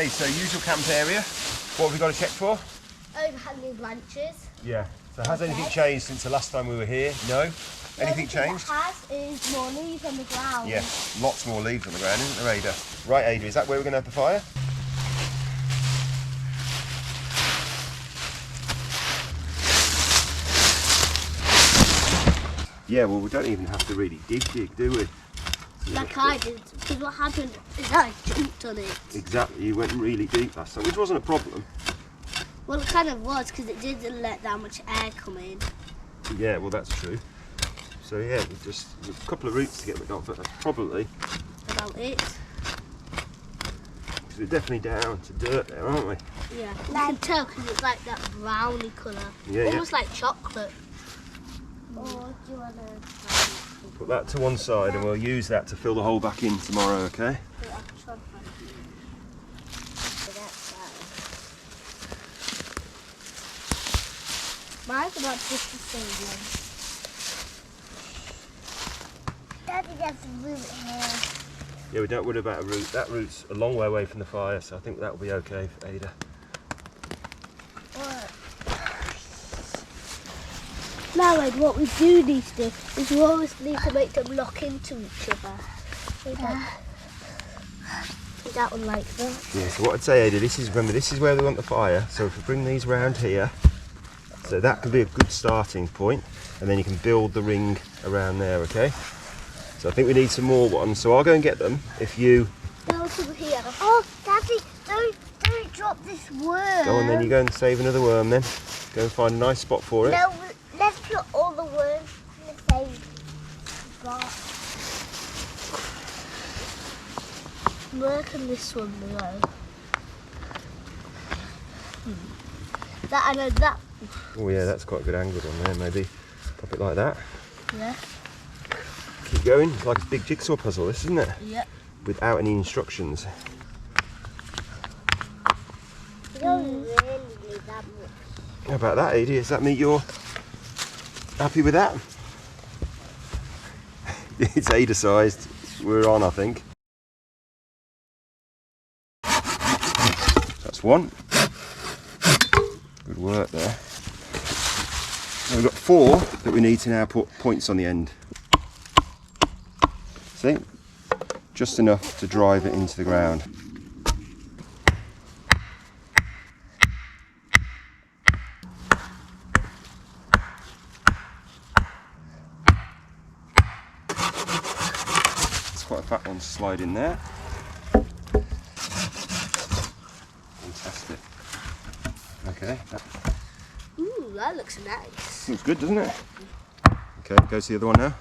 Okay, so usual camp area. What have we got to check for? Overhanging branches. Yeah. So has anything changed since the last time we were here? No? Anything changed? What has is more leaves on the ground. Yes, lots more leaves on the ground, isn't there, Ada? Right, Ada, is that where we're going to have the fire? Yeah, well, we don't even have to really dig, do we? Like I did, because what happened is I jumped on it. Exactly, you went really deep last time, which wasn't a problem. Well, it kind of was, because it didn't let that much air come in. Yeah, well, that's true. So yeah, there's a couple of roots to get rid of, but that's probably about it. Because we're definitely down to dirt there, aren't we? Yeah, you can tell because it's like that browny colour. Yeah, almost like chocolate. Or do you want to... Put that to one side and we'll use that to fill the hole back in tomorrow, okay? Mine's about just the same length. Daddy, there's a root here. Yeah, we don't worry about a root. That root's a long way away from the fire, so I think that'll be okay for Ada. Now, like, what we do need to do is we always need to make them lock into each other. Is that one like that? Yeah, so what I'd say, Ada, remember, this is where we want the fire, so if we bring these round here, so that could be a good starting point, and then you can build the ring around there, okay? So I think we need some more ones, so I'll go and get them if you... Go to here. Oh, Daddy, don't drop this worm. Go on then, you go and save another worm then. Go and find a nice spot for it. No, let's put all the worms in the same spot. Work on this one below. That, I know that. Oh yeah, that's quite a good angle on there, maybe. Pop it like that. Yeah. Keep going, it's like a big jigsaw puzzle, this, isn't it? Yeah. Without any instructions. You don't really need that much. How about that, Ada? Does that mean you're happy with that? It's Ada sized. We're on, I think. That's one. Good work there. Now we've got 4 that we need to now put points on the end. See? Just enough to drive it into the ground. It's quite a fat one to slide in there. Fantastic. Okay. Ooh, that looks nice. Looks good, doesn't it? Okay, go to the other one now.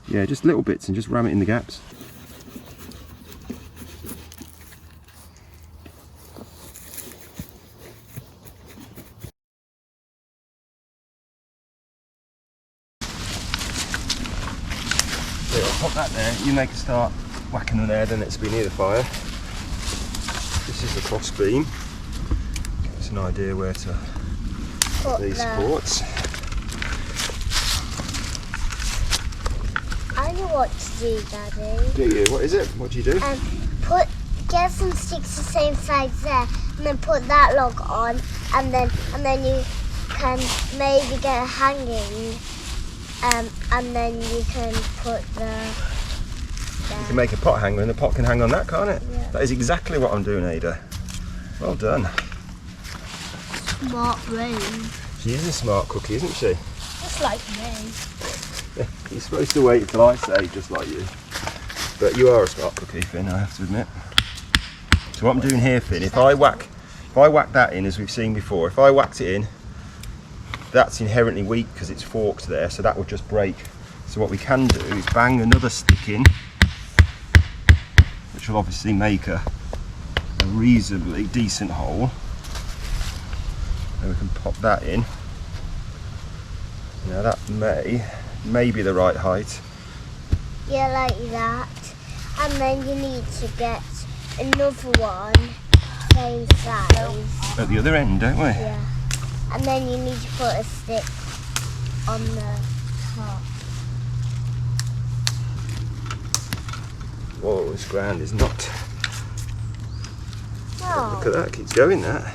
Yeah, just little bits and just ram it in the gaps. So I'll pop that there. You make a start whacking them there, then it's be near the fire. This is the cross beam. It's an idea where to put these supports. I know what to do, Daddy. Do you? What is it? What do you do? Get some sticks the same size there, and then put that log on, and then you can maybe get a hanging, and then you can put You can make a pot hanger, and the pot can hang on that, can't it? Yeah. That is exactly what I'm doing, Ada. Well done. Smart brain. She is a smart cookie, isn't she? Just like me. You're supposed to wait until I say, just like you. But you are a smart cookie, Finn, I have to admit. So what I'm doing here, Finn, if I whack that in, as we've seen before, if I whacked it in, that's inherently weak because it's forked there, so that would just break. So what we can do is bang another stick in, which will obviously make a reasonably decent hole. And we can pop that in. Now that may be the right height. Yeah, like that. And then you need to get another one, same size. At the other end, don't we? Yeah. And then you need to put a stick on the top. Whoa, this ground is not. Oh. Look at that, it keeps going that.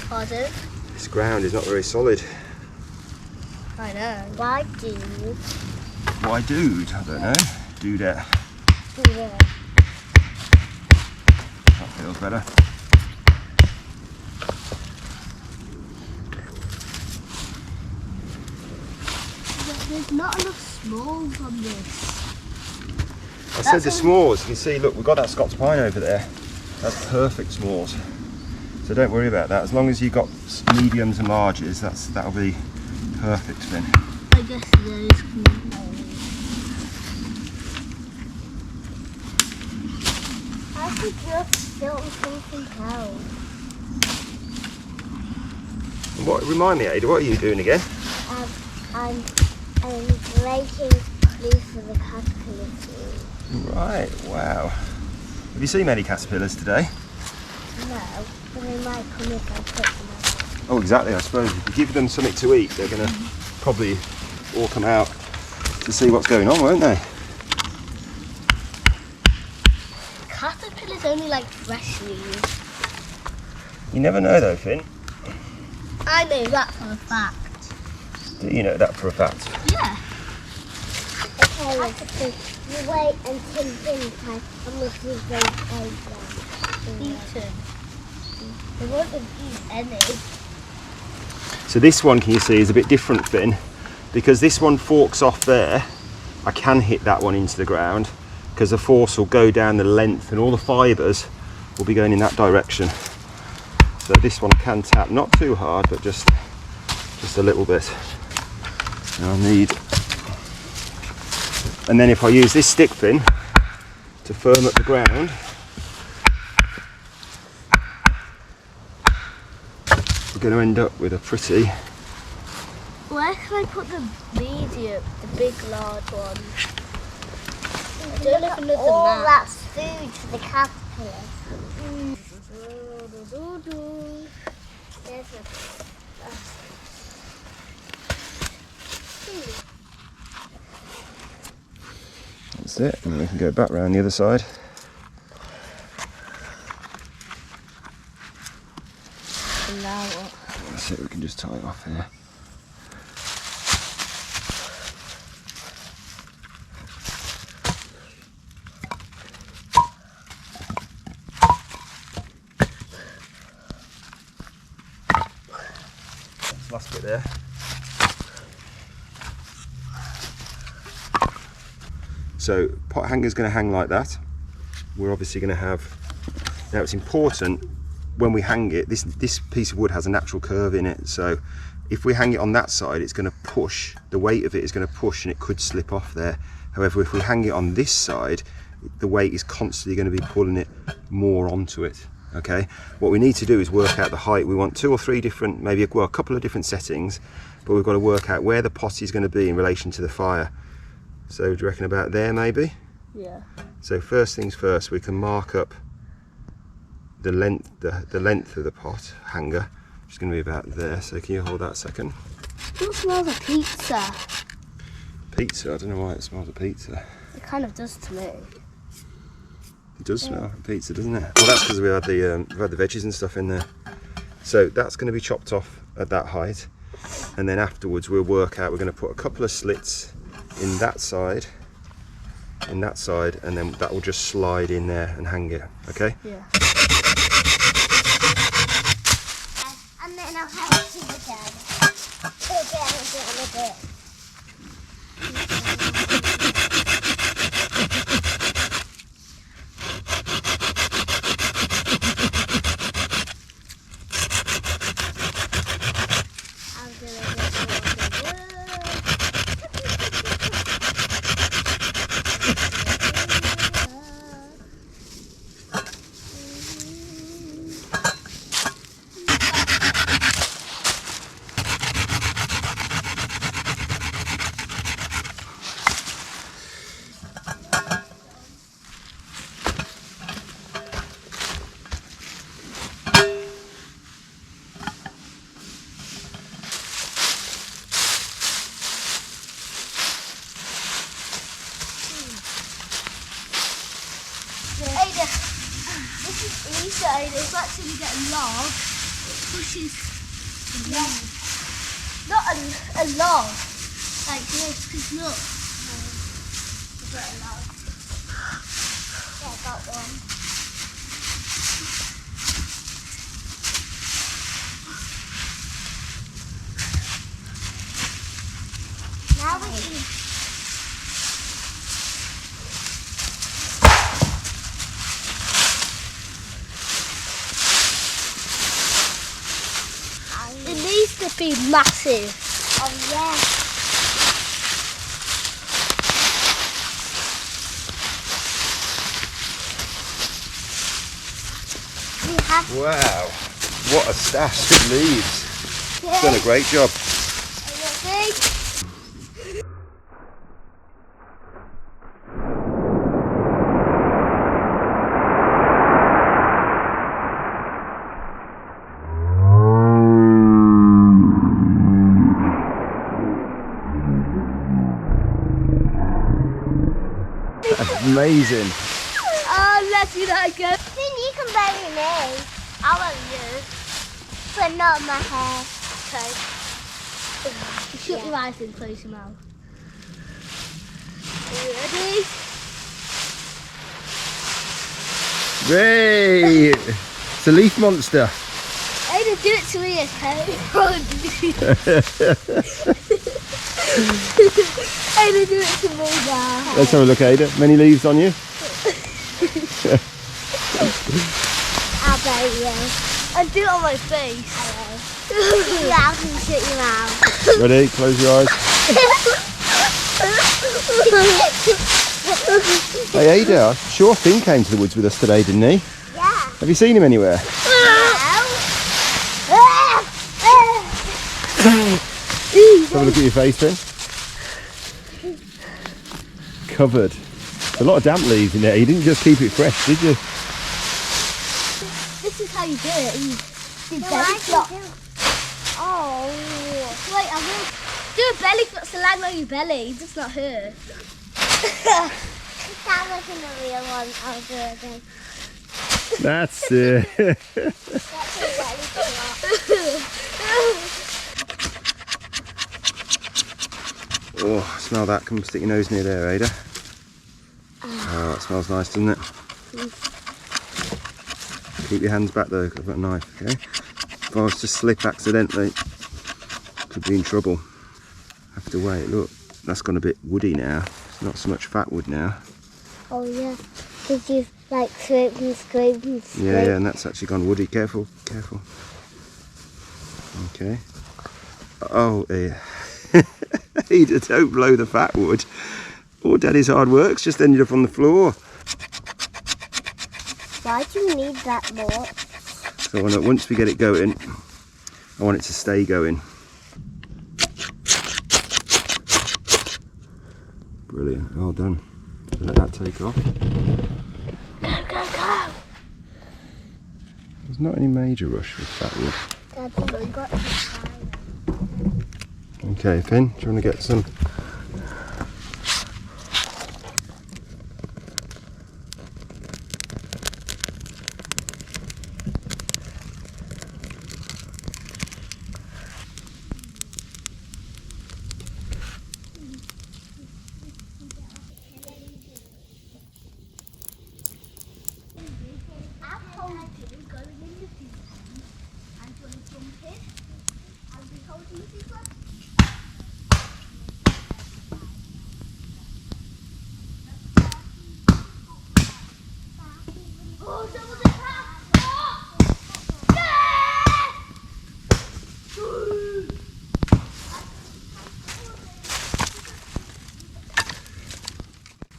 Pardon? This ground is not very solid. I know. Why do? Why dude? I don't know. Do that. Yeah. That feels better. There's not enough smalls on this. I said the s'mores. You can see, look, we've got that Scots pine over there. That's perfect s'mores. So don't worry about that. As long as you've got mediums and larges, that'll be perfect, Finn. I guess those can be I could just film something else. Remind me, Ada, what are you doing again? I'm breaking glue for the caterpillar too. Right, wow. Have you seen many caterpillars today? No, but they might come if I put them out. Oh, exactly, I suppose. If you give them something to eat, they're going to probably all come out to see what's going on, won't they? Caterpillars only like fresh leaves. You never know though, Finn. I know that for a fact. Do you know that for a fact? Yeah. Okay, you wait until dinner time and we'll give those eggs eaten. They won't eat any. So this one, can you see, is a bit different, Finn, because this one forks off there. I can hit that one into the ground because the force will go down the length and all the fibres will be going in that direction. So this one I can tap, not too hard, but just a little bit. And I'll need, and then if I use this stick pin to firm up the ground, we're going to end up with a pretty. Where can I put the medium, the big large one? I don't even know all that's food for the caterpillar. There's That's it, and then we can go back round the other side. And now what? That's it, we can just tie it off here. Last bit there. So pot hanger is going to hang like that. We're obviously going to have, now it's important when we hang it, this piece of wood has a natural curve in it, so if we hang it on that side it's going to push, the weight of it is going to push and it could slip off there. However, if we hang it on this side, the weight is constantly going to be pulling it more onto it. Okay, what we need to do is work out the height. We want 2 or 3 different, maybe a couple of different settings, but we've got to work out where the pot is going to be in relation to the fire. So do you reckon about there maybe? Yeah. So first things first, we can mark up the length of the pot hanger, which is going to be about there. So can you hold that a second? It smells of pizza. Pizza? I don't know why it smells of pizza. It kind of does to me. It does smell of pizza, doesn't it? Well, that's because we've had the veggies and stuff in there. So that's going to be chopped off at that height, and then afterwards we'll work out. We're going to put a couple of slits in that side, and then that will just slide in there and hang it. Okay? Yeah. And then I'll have it again. Ada, this is easy, Ada. It's actually get a log. Pushes the log. Not a log. Like this, because look. I've got a log. Yeah, I got one. Now we can... It needs to be massive. Oh yeah. We have... Wow, what a stash of leaves. Yeah. Done a great job. Amazing. Oh, let's do that again. Then you can bury me. I want you. But not my hair. Okay. Shut your eyes and close your mouth. Are you Ray! ready? It's a leaf monster. Ada, do it to me, okay? Ada, do it to me now. Let's have a look, Ada. Many leaves on you? I'll bury you. And do it on my face. Yeah, I can shut your mouth. Ready? Close your eyes. Hey, Ada, I sure Finn came to the woods with us today, didn't he? Yeah. Have you seen him anywhere? Let's have a look at your face, Finn. Covered. There's a lot of damp leaves in there. You didn't just keep it fresh, did you? This is how you do it. You do belly flop. Oh. Wait, I will do a belly flop to land on your belly. It does not hurt. That wasn't a real one. I'll do it again. That's it. That's a belly flop. Oh, smell that. Come stick your nose near there, Ada. Oh, that smells nice, doesn't it? Keep your hands back though, I've got a knife, okay? If I was to slip accidentally, could be in trouble. Have to wait, look, that's gone a bit woody now. It's not so much fat wood now. Oh yeah, because you've like scraped and scraped and scraped. Yeah, and that's actually gone woody. Careful, careful. Okay. Oh, yeah. Ada, don't blow the fat wood. All Daddy's hard work's just ended up on the floor. Why do you need that much? So once we get it going, I want it to stay going. Brilliant, well done. Let that take off. Go, go, go! There's not any major rush with fat wood. Daddy, we've got to try. Okay, Finn, do you want to get some?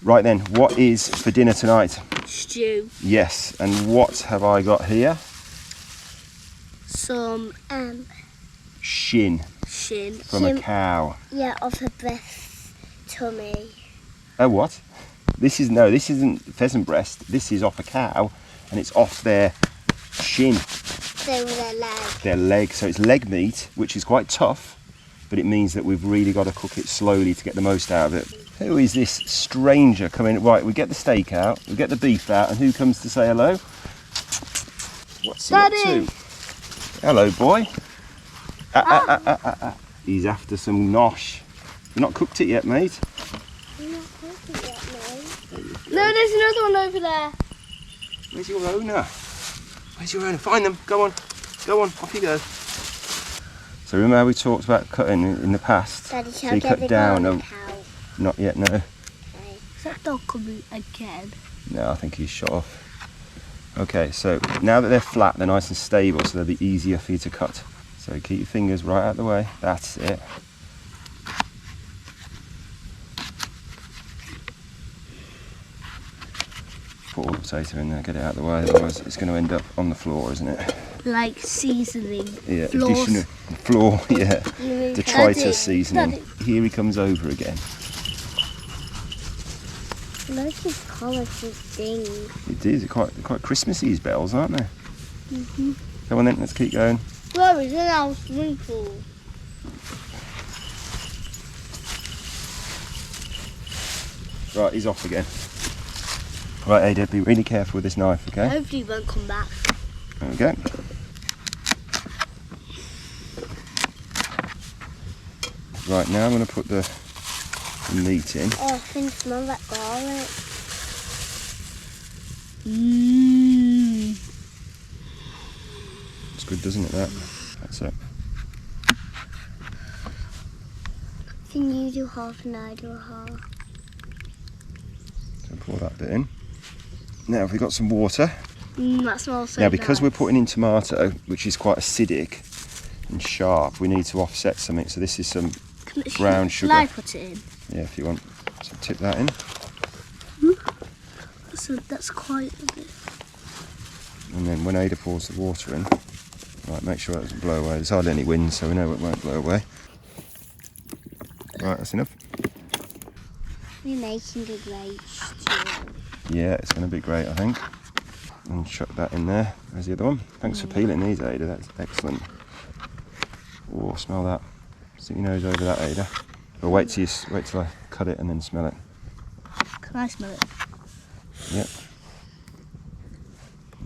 Right then, what is for dinner tonight? Stew. Yes, and what have I got here? Some Shin from a cow. Yeah, off a breast tummy. Oh, what? This isn't pheasant breast. This is off a cow, and it's off their shin. So their leg. Their leg. So it's leg meat, which is quite tough, but it means that we've really got to cook it slowly to get the most out of it. Who is this stranger coming? Right, we get the steak out, we get the beef out, and who comes to say hello? What's he up to? Hello, boy. He's after some nosh. You've not cooked it yet, mate? I'm not cooked it yet, mate. No, there's another one over there. Where's your owner? Where's your owner? Find them. Go on. Go on. Off you go. So remember how we talked about cutting in the past? Daddy, so shall you I cut get down. the And, cow? not yet, no. Is that dog coming again? No, I think he's shot off. Okay, so now that they're flat, they're nice and stable, so they'll be easier for you to cut. So keep your fingers right out of the way. That's it. Put all the potato in there, get it out of the way, otherwise it's going to end up on the floor, isn't it? Like seasoning. Yeah, Floors. additional floor, yeah. Detritus Daddy, seasoning. Daddy. Here he comes over again. Look at his colourful thing. It is, quite Christmassy, these bells, aren't they? Come on then, let's keep going. Where is it now? Swimming pool. Right, he's off again. Right, Ada, be really careful with this knife, okay? Hopefully he won't come back. There we go. Right, now I'm going to put the meat in. Oh, I can smell that garlic. Mmm. It's good, doesn't it, that? That's it. Can you do half and I do half? So pour that bit in. Now, we've got some water. That smells so Now, because nice. we're putting in tomato, which is quite acidic and sharp, we need to offset something. So this is some brown sugar. Can I put it in? Yeah, if you want. So tip that in. So that's quite a bit. And then when Ada pours the water in, right, make sure it doesn't blow away. There's hardly any wind, so we know it won't blow away. Right, that's enough. We're making a great stew. Yeah, it's going to be great, I think. And chuck that in there. There's the other one. Thanks for peeling these, Ada. That's excellent. Oh, smell that. Stick your nose over that, Ada. Or wait till I cut it and then smell it. Can I smell it? Yep.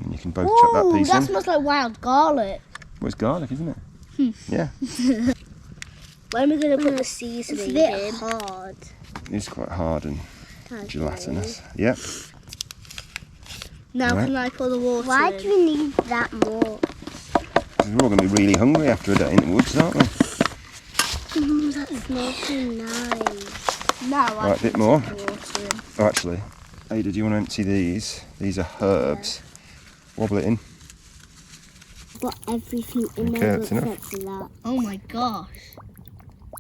And you can both chuck that piece that in. smells like wild garlic. Well, it's garlic, isn't it? Yeah, When are we going to put the seasoning It's a bit in? hard. it's quite hard and Okay. gelatinous. Yep. Now Right. can I pour the water Why in? do we need that more? We're all going to be really hungry after a day in the woods, aren't we? That smells so nice. Now I Right, a can bit more. put the water in. Oh, actually, Ada, do you want to empty these? These are herbs. Wobble it in. Got everything in Okay, there that's enough. except for that. Oh my gosh.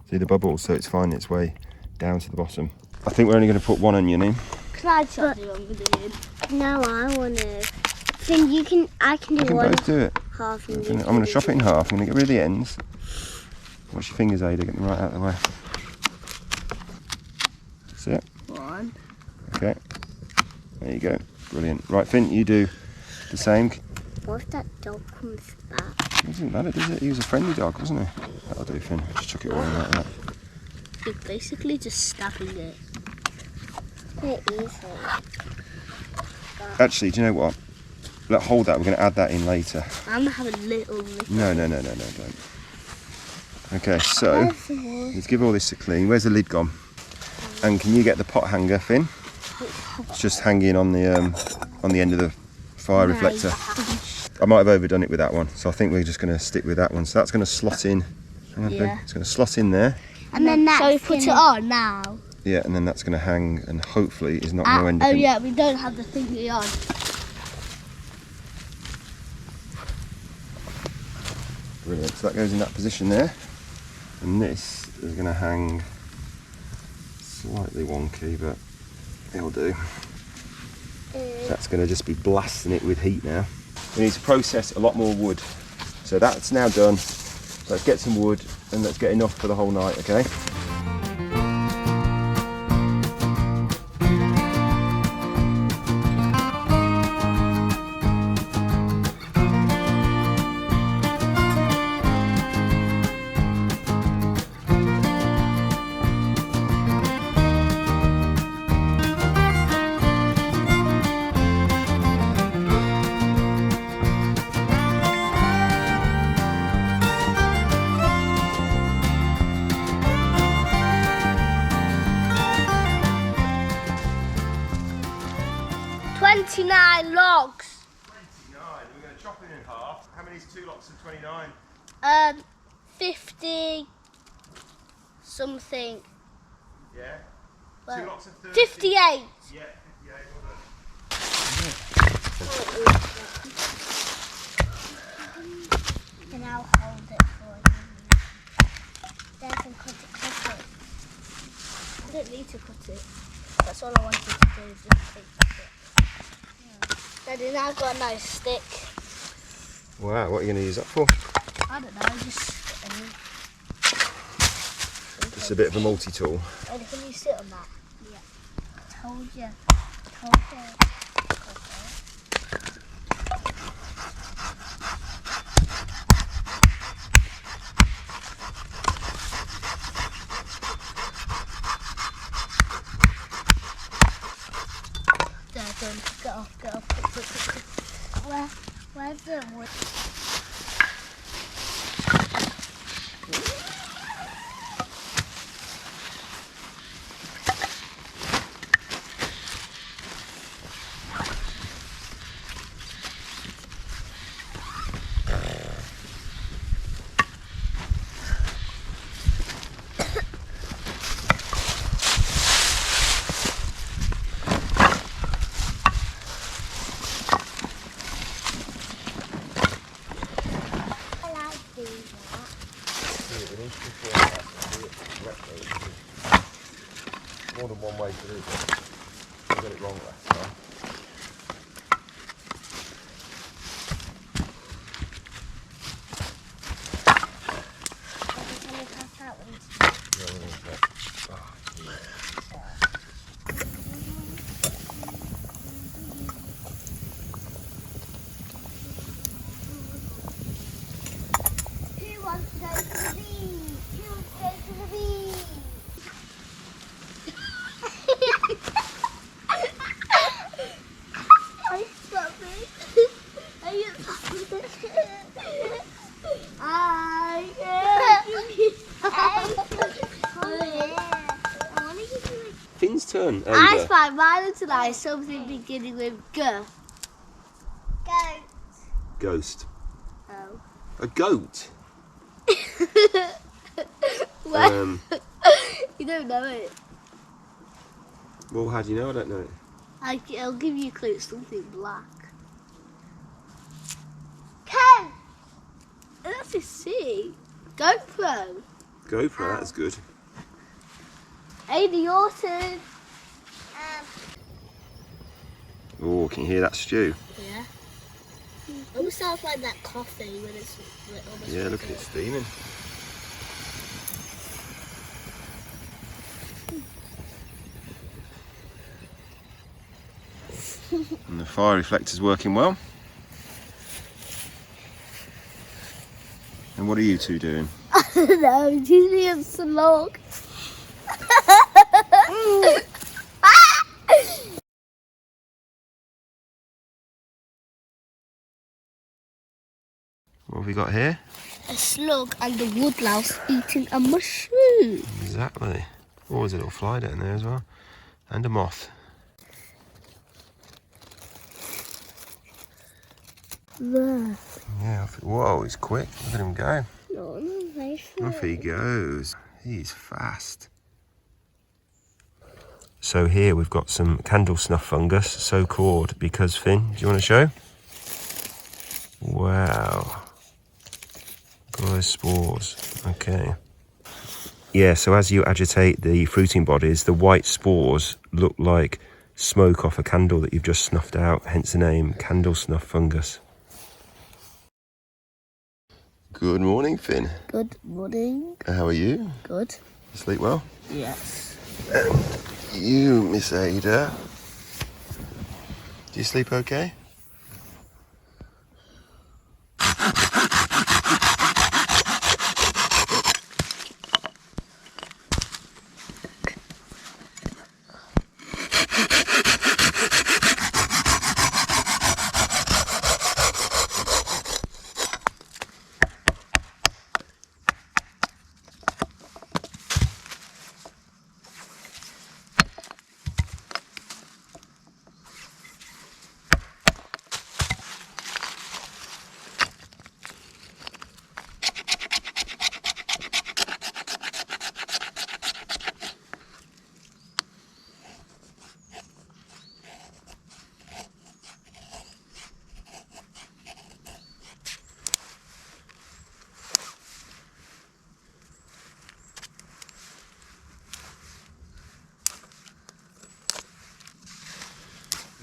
See the bubbles, so it's finding its way down to the bottom. I think we're only going to put one onion in. Can I chop the onion in? No, I want to. Then I can We do can one both do it. half and I'm going to chop it in half. I'm going to get rid of the ends. Watch your fingers, Ada, get them right out of the way. That's it. One. Okay. There you go. Brilliant. Right, Finn, you do the same. What if that dog comes back? It doesn't matter, does it? He was a friendly dog, wasn't he? That'll do, Finn. Just chuck it all in like that. You're basically just stabbing it. Very easy. Actually, do you know what? Hold that. We're going to add that in later. I'm gonna have a little. No, don't. Okay, so let's give all this a clean. Where's the lid gone? And can you get the pot hanger, Finn? It's just hanging on the end of the fire reflector. I might have overdone it with that one, so I think we're just going to stick with that one. So that's going to slot in. Hang on, Finn. Yeah. It's going to slot in there. And then that's So we put it on now. Yeah, and then that's going to hang, and hopefully is not going to end up. Oh in- yeah, we don't have the thingy on. Brilliant. So that goes in that position there, and this is going to hang slightly wonky, but it'll do. That's going to just be blasting it with heat now. We need to process a lot more wood. So that's now done. Let's get some wood and let's get enough for the whole night, okay? is 2 lots of 29? 50 something. Yeah. Well, 2 lots of 30. 58. Yeah, 58. And I'll hold it for you. Then I can cut it. I don't need to cut it. That's all I wanted to do is just take it. Yeah. Daddy, now I've got a nice stick. Wow, what are you going to use that for? I don't know, just It's a bit of a multi-tool. Daddy, can you sit on that? I told you. There, done. Get off. Quick. Where's the wood? More than one way to do it. I got it wrong last time. Can you pass out one? Who wants to go to the beach? Who wants to go to the beach? Are you stopping? Are you stopping? I Finn's turn. I spy mine tonight, something beginning with G. Go. Ghost. Oh. A goat? Well, you don't know it. Well, how do you know? I don't know it. I'll give you a clue, it's something black. Ken. That's a C. GoPro. GoPro, that's good. Amy, your turn. Oh, can you hear that stew? Yeah. Almost sounds like that coffee when it's almost. Yeah, look at it steaming. And the fire reflector's working well. And what are you two doing? I don't know, usually it's a log. What have we got here? A slug and a woodlouse eating a mushroom. Exactly. Oh, there's a little fly down there as well. And a moth. There. Yeah, whoa, he's quick. Look at him go. No, very Off he goes. He's fast. So here we've got some candle snuff fungus, so called because, Finn, do you want to show? Wow. Got those spores. Okay. Yeah, so as you agitate the fruiting bodies, the white spores look like smoke off a candle that you've just snuffed out, hence the name candle snuff fungus. Good morning, Finn. Good morning. How are you? Good. You sleep well? Yes. And you, Miss Ada. Do you sleep okay?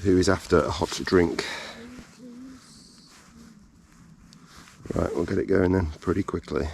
who is after a hot drink. Right, we'll get it going then pretty quickly.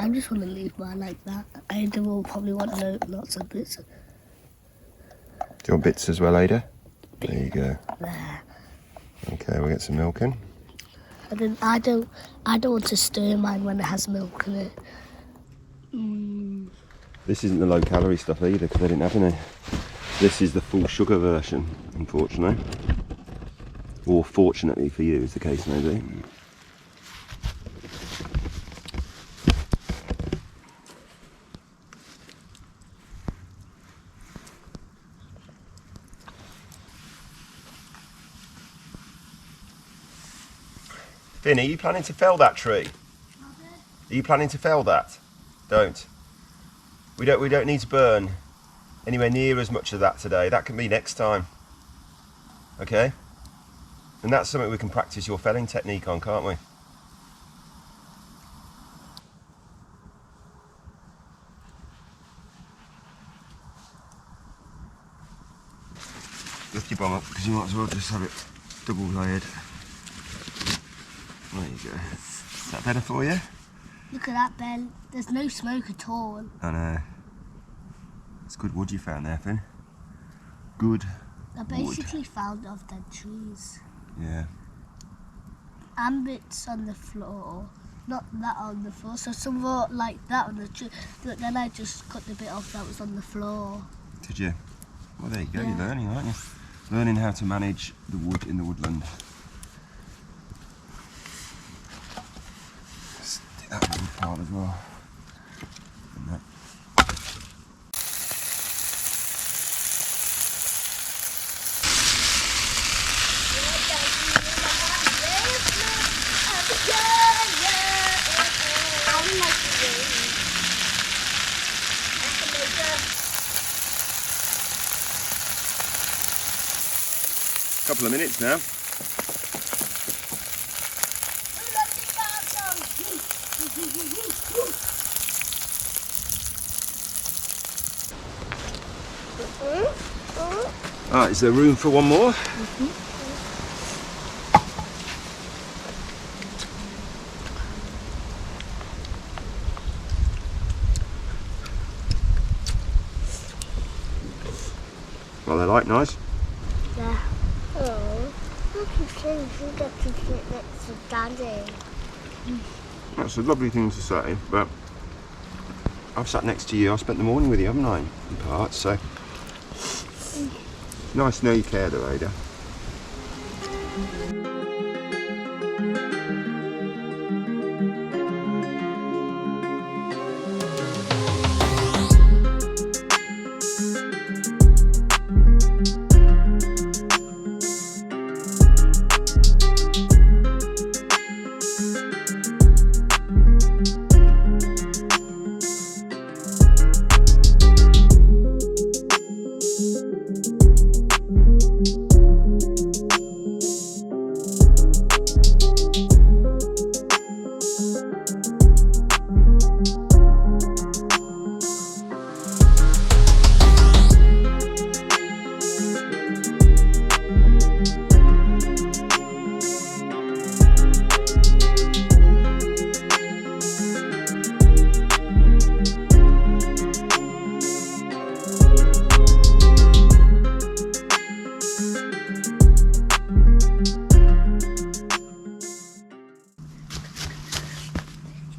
I just want to leave mine like that. Ada will probably want lots of bits. Do you want bits as well, Ada? There you go. There. Okay, we'll get some milk in. And then I don't want to stir mine when it has milk in it. This isn't the low calorie stuff either because they didn't have any. This is the full sugar version, unfortunately. Or fortunately for you, as the case may be. Finn, are you planning to fell that tree? Are you planning to fell that? Don't. We don't need to burn anywhere near as much of that today. That can be next time. Okay? And that's something we can practice your felling technique on, can't we? Lift your bomb up because you might as well just have it double layered. There you go. Is that better for you? Look at that, Ben. There's no smoke at all. I know. It's good wood you found there, Finn. Good I basically found off dead trees. Yeah. And bits on the floor. Not that on the floor. So some were like that on the tree. But then I just cut the bit off that was on the floor. Did you? Well, there you go. Yeah. You're learning, aren't you? Learning how to manage the wood in the woodland. Stick that wood part as well. And that. Couple of minutes now. Alright, is there room for one more? Well, they like nice. Yeah. Oh, look at things. You get to sit next to Daddy. That's a lovely thing to say, but I've sat next to you. I spent the morning with you, haven't I, in parts, so nice to know you care though, Ada.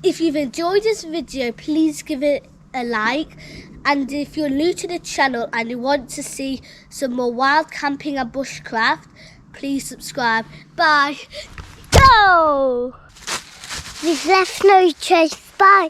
If you've enjoyed this video, please give it a like. And if you're new to the channel and you want to see some more wild camping and bushcraft, please subscribe. Bye. Go! You've left no trace. Bye.